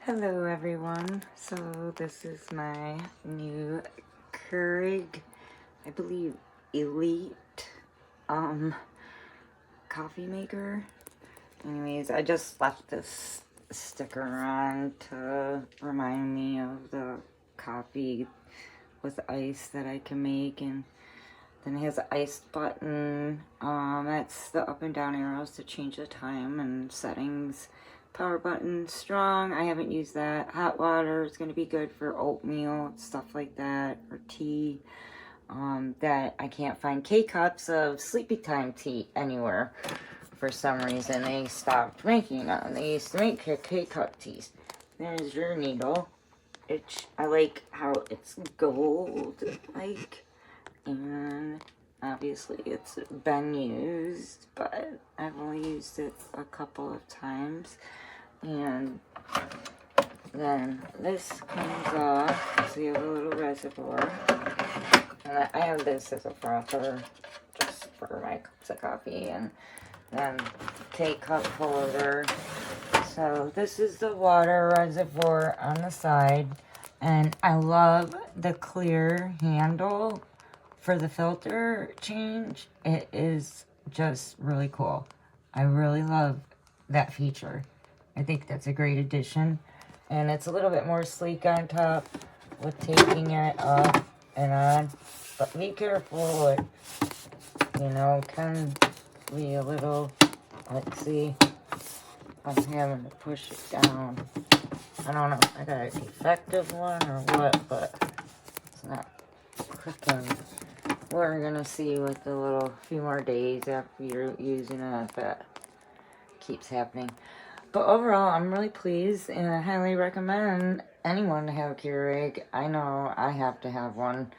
Hello everyone, so this is my new Keurig, I believe Elite coffee maker. Anyways, I just left this sticker on to remind me of the coffee with ice that I can make, and then it has an ice button. That's the up and down arrows to change the time and settings. Power button, strong. I haven't used that. Hot water is going to be good for oatmeal, stuff like that, or tea. That I can't find K-cups of sleepy time tea anywhere. For some reason, they stopped making them. They used to make K-cup teas. There's your needle. I like how it's gold-like. And obviously it's been used, but I've only used it a couple of times. And then this comes off, so you have a little reservoir. And I have this as a frother just for my cups of coffee, and then K-cup holder. So this is the water reservoir on the side, and I love the clear handle for the filter change. It is just really cool. I really love that feature. I think that's a great addition. And it's a little bit more sleek on top with taking it up and on. But be careful, it, can be a little, let's see, I'm having to push it down. I don't know if I got a defective one or what, but it's not clicking. We're gonna see with the little few more days after you're using it if that keeps happening. But overall, I'm really pleased, and I highly recommend anyone to have a Keurig. I know I have to have one.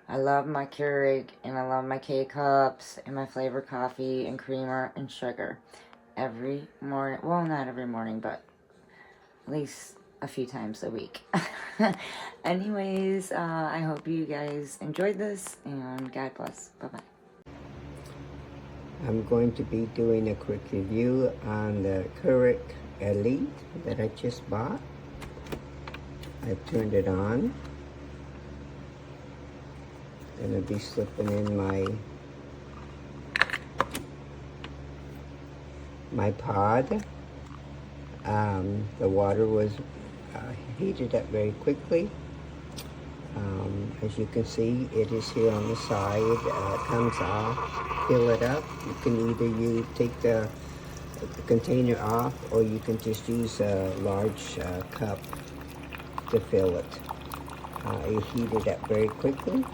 I love my Keurig, and I love my K-cups, and my flavored coffee, and creamer, and sugar. Every morning, well, not every morning, but at least a few times a week. Anyways, I hope you guys enjoyed this, and God bless. Bye-bye. I'm going to be doing a quick review on the Keurig Elite that I just bought. I turned it on. I'm going to be slipping in my pod. The water was heated up very quickly. As you can see, it is here on the side. It comes off. Fill it up. You can either take the container off, or you can just use a large cup to fill it. It heated up very quickly.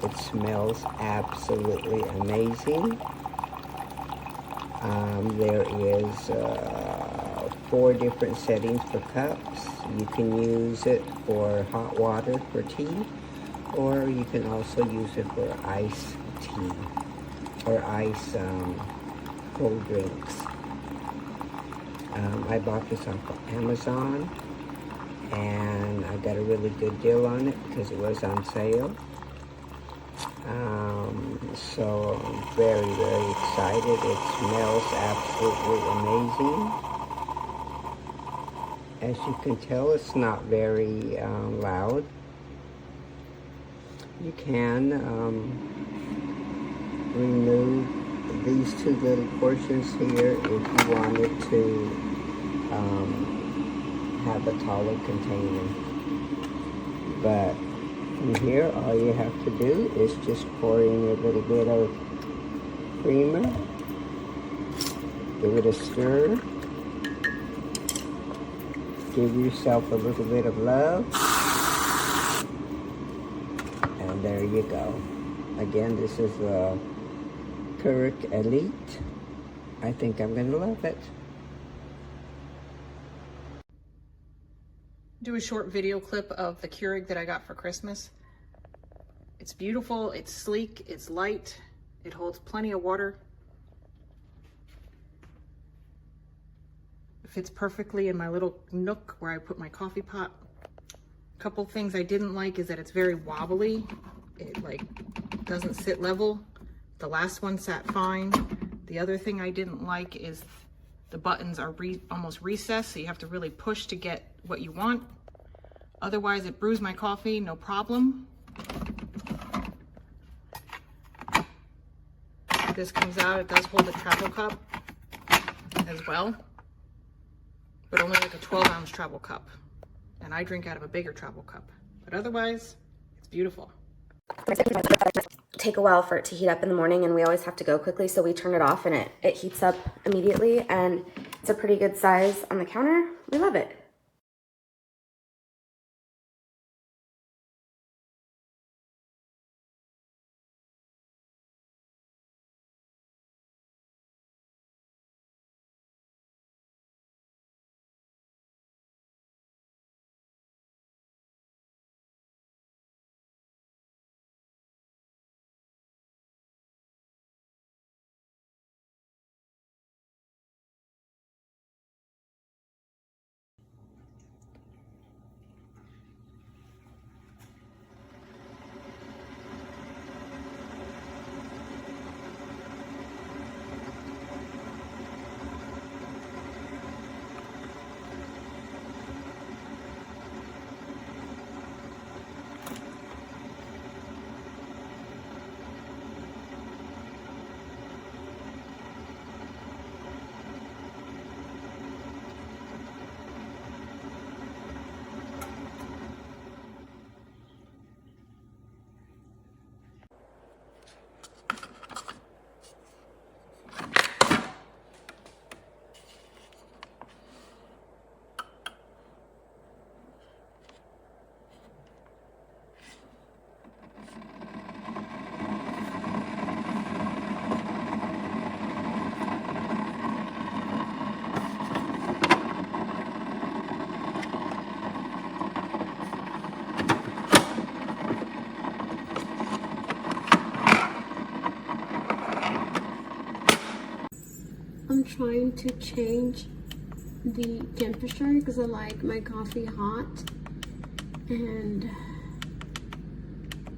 It smells absolutely amazing. There is 4 different settings for cups. You can use it for hot water for tea, or you can also use it for iced tea or ice cold drinks. I bought this off of Amazon, and I got a really good deal on it because it was on sale. So I'm very, very excited. It smells absolutely amazing. As you can tell, it's not very loud. You can remove these 2 little portions here if you wanted to have a taller container. But from here, all you have to do is just pour in a little bit of creamer, give it a stir, give yourself a little bit of love, and there you go. Again, this is the Keurig Elite. I think I'm going to love it. Do a short video clip of the Keurig that I got for Christmas. It's beautiful, it's sleek, it's light, it holds plenty of water. It fits perfectly in my little nook where I put my coffee pot. A couple things I didn't like is that it's very wobbly. It doesn't sit level. The last one sat fine. The other thing I didn't like is The buttons are almost recessed, so you have to really push to get what you want. Otherwise, it brews my coffee, no problem. This comes out, it does hold a travel cup as well, but only like a 12-ounce travel cup. And I drink out of a bigger travel cup. But otherwise, it's beautiful. Take a while for it to heat up in the morning, and we always have to go quickly, so we turn it off and it heats up immediately, and it's a pretty good size on the counter. We love it. I'm trying to change the temperature because I like my coffee hot, and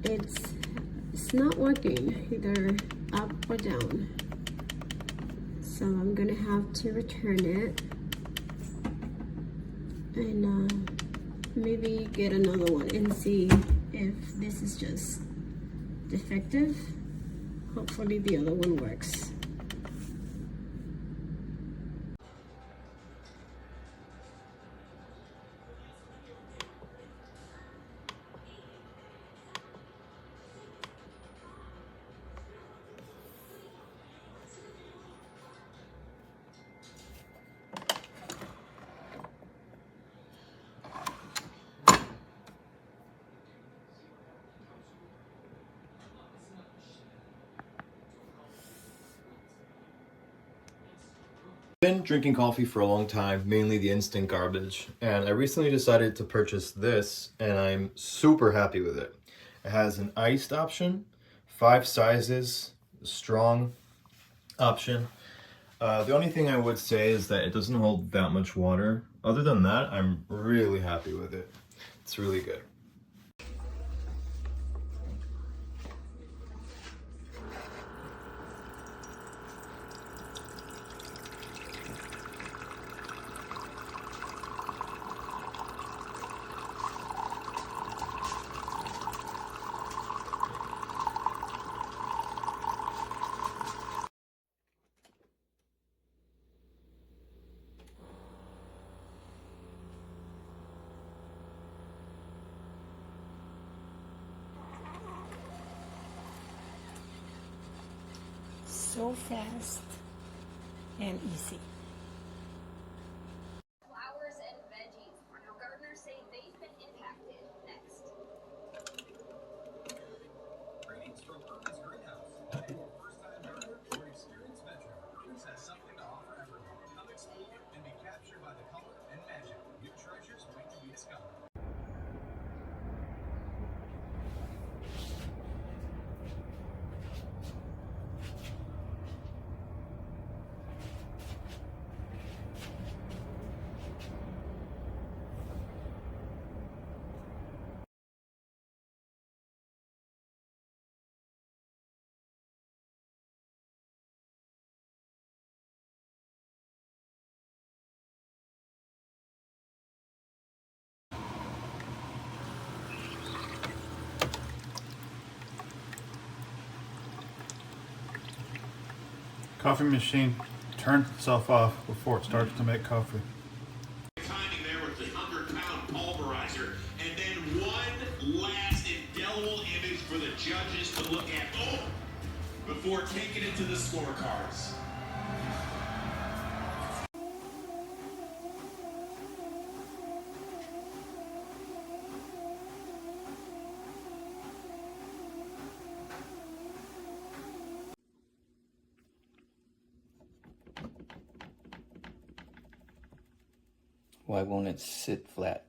it's not working either up or down, so I'm gonna have to return it and maybe get another one and see if this is just defective. Hopefully the other one works. Been drinking coffee for a long time, mainly the instant garbage, and I recently decided to purchase this, and I'm super happy with it. It has an iced option, 5 sizes, strong option. The only thing I would say is that it doesn't hold that much water. Other than that, I'm really happy with it. It's really good. So fast and easy. Flowers and veggies. Now gardeners say they've been impacted. Next. Greetings from Irvin's Greenhouse. Whether you're a first-time gardener or an experienced veteran, Irvin's has something to offer everyone. Come explore and be captured by the color and magic. New treasures wait to be discovered. coffee machine turns itself off before it starts to make coffee. Timing there with the 100-pound pulverizer. And then one last indelible image for the judges to look at. Oh! Before taking it to the scorecards. Why won't it sit flat?